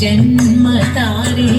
ജന്മതാരേ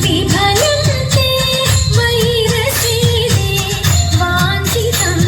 വിഭലം ചേ വൈരസീതേ വാഞ്ചിതം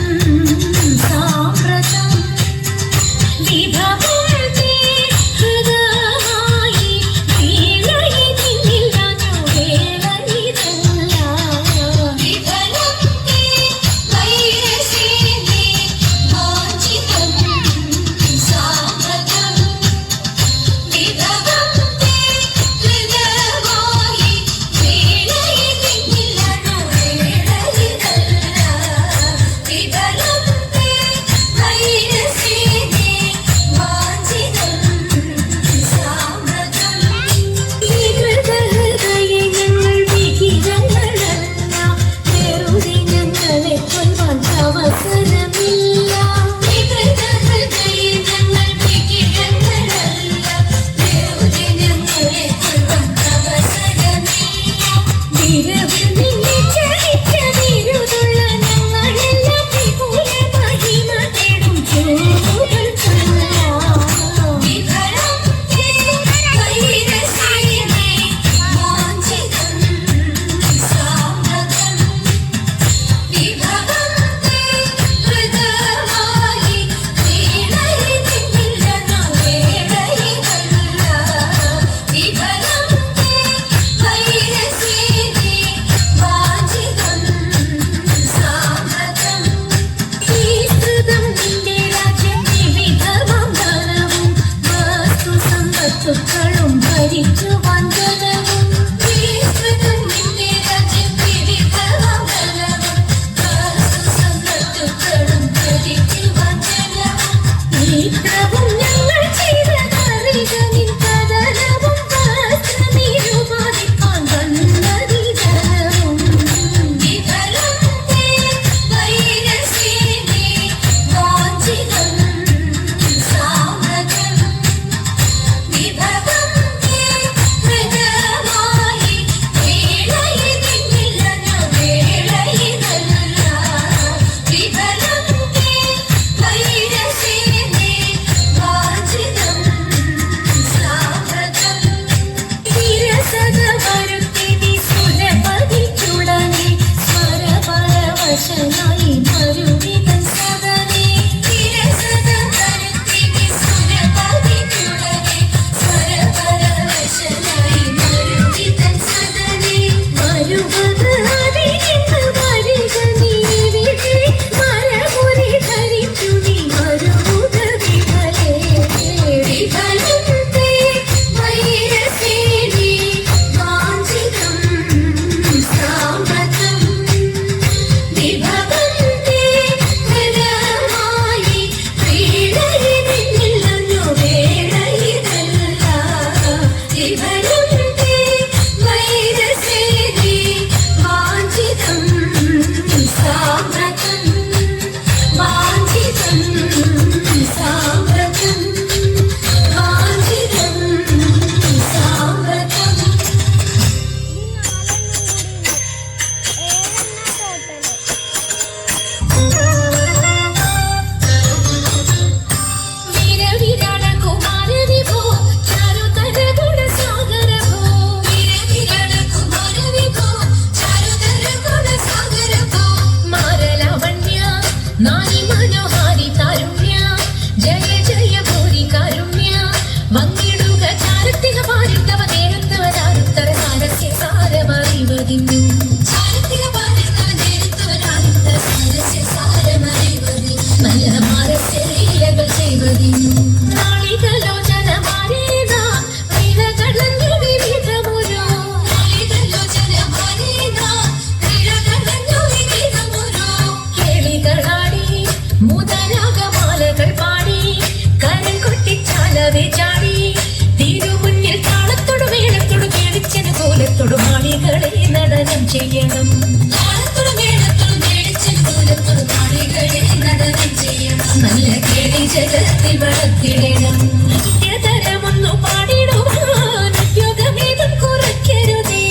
നല്ല കേളി ജഗത്തിൽ വളർത്തിടണം. നിത്യതരമൊന്നു പാടിടുവാൻ ഉദ്യോഗമേതും കുറയ്ക്കരുതേ.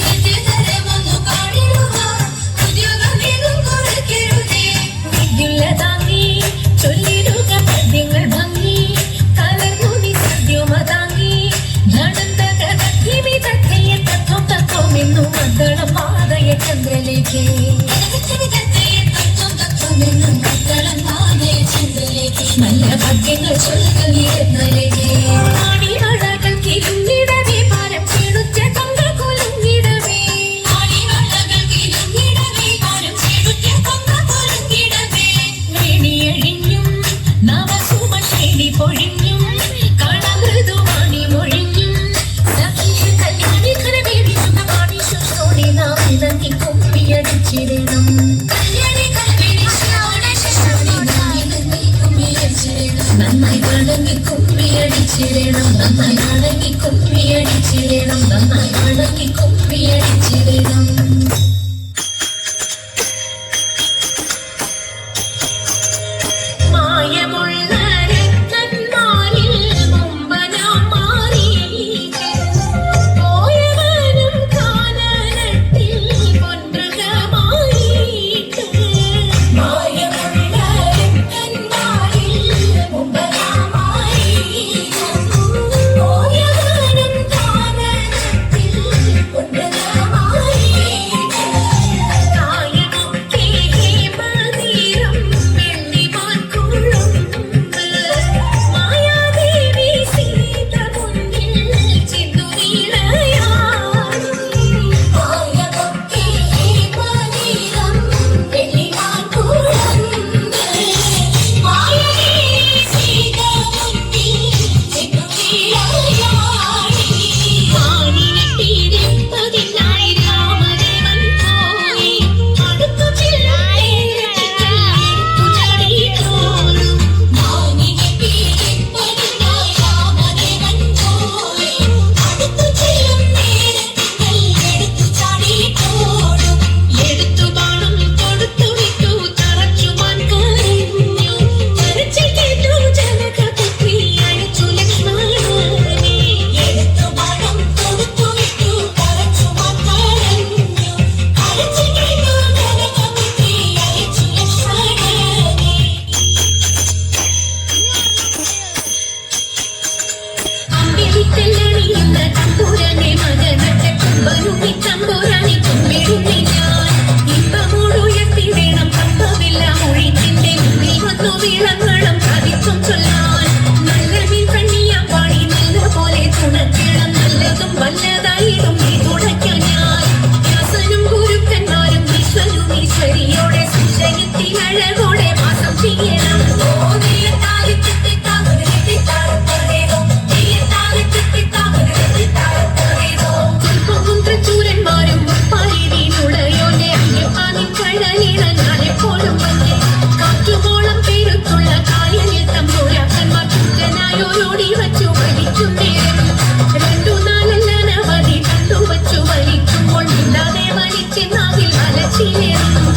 നിത്യതരമൊന്നു പാടിടുവാൻ ഉദ്യോഗമേതും കുറയ്ക്കരുതേ. വിദ്യുല്ല താങ്ങി ചൊല്ലിടുക പദ്യങ്ങൾ ഭംഗി കലർന്നു നീ സദ്യമ താങ്ങി നടന്തക വിവിധതയെ തത്വം തത്വമെന്നു മദ്ദളം പാതയ ചന്ദ്രലേക്ക്. നല്ല ഭാഗ്യങ്ങൾ ചൊല്ലുകയിടേ ആടിവളകൾ കിലുങ്ങിടവേ പാരം ചേടുറ്റ കൊങ്ക കൊലുങ്ങിടവേ. ആടിവളകൾ കിലുങ്ങിടവേ പാരം ചേടുറ്റ കൊങ്ക കൊലുങ്ങിടവേ. വേണിയഴിഞ്ഞും നവസുമ ശൈലി പൊഴിഞ്ഞും കളമൃദുവാണി മൊഴിഞ്ഞും സഖീഷ കല്യാണി കരവേടി സുഖമാണി ശുശ്രോണി നാം ഇണങ്ങി കുമ്പിയടിച്ചിടണം. നന്നായി വണങ്ങി കുമ്പിയടിച്ചിടണം. നന്നായി വണങ്ങി കുമ്പിയടിച്ചിടണം. നന്നായി വണങ്ങി കുമ്പിയടിച്ചിടണം. മായമുള്ള രത്നന്മാരിൽ മുമ്പനാം മാറി പോയവനും കാനനത്തിൽ പൊൻമൃഗമായിട്ട്. മായമുള്ള രത്നന്മാരിൽ മുമ്പനാം മാറി പോയവനും കാനനത്തിൽ പൊൻമൃഗമായിട്ട്. തായമൊക്കെ ഹേമതീരം വെള്ളിമാൻ കുഴുമ്പ് മായാദേവി സീത മുന്നിൽ ചെന്നു വീണയാടി. തായമൊക്കെ ഹേമതീരം വെള്ളിമാൻ കുഴുമ്പ് മായാദേവി സീത മുന്നിൽ ചെന്നു വീണയാടി. ആനിരട്ടിരിപ്പതിനായി രാമദേവൻ പോയി അടുത്തു ചെല്ലാനെടുത്തു ചാടിക്കോളും. ആനിരട്ടിരിപ്പതിനായി രാമദേവൻ പോയി അടുത്തു ചെല്ലുന്നേരത്തിങ്കൽ എടുത്തു ചാടിക്കോളും. എടുത്തു ബാണം തൊടുത്തു വിട്ടു തറച്ചുമാൻ കരഞ്ഞു. കരച്ചിൽ കേട്ടു ജനകപുത്രി അഴച്ചു ലക്ഷ്മണനെ. എടുത്തു ബാണം തൊടുത്തു വിട്ടു തറച്ചുമാൻ കരഞ്ഞു. കരച്ചിൽ കേട്ടു ജനകപുത്രി അഴച്ചു ലക്ഷ്മണനെ. അമ്പിളിക്കല്ലണിയുന്ന തമ്പുരാനെ മകനറ്റ കുമ്പനുണ്ണി തമ്പുരാനെ കുമ്പിടുന്നി ഞാൻ. ഇമ്പമോടുയർത്തിടേണം തമ്പവില്ല മൊഴിത്തിന്റെ മുന്നിൽ വന്നു വിളങ്ങണം കവിത്വം ചൊല്ലാൻ. നല്ല മീൻ കണ്ണിയാൻ പാടി നല്ല പോലെ തുണക്കണം. നല്ലതും വല്ലതായിടും നീ തുണയ്ക്കാൻ ഞാൻ. വ്യാസനും ഗുരുക്കന്മാരും ഈശ്വരും ഈശ്വരിയോടെ സുജയത്തിൽ അഴകോടെ വാസം ചെയ്യണം. ചൂരന്മാരും പാലിനുളയോന്റെ അന്യപാതി കഴലിളഞ്ഞാലെപ്പോഴും വന്നേ. കാറ്റുപോളം പേരുത്തുള്ള കായലിൽ തമ്പുരാക്കന്മാർ ചുറ്റനായോരോടി വച്ചു വലിക്കും നേരം. 2 4 അനവധി കണ്ടുവച്ചു വലിക്കുമ്പോൾ മിണ്ടാതെ വലിച്ചെന്നാവിൽ വലച്ചിലേറും.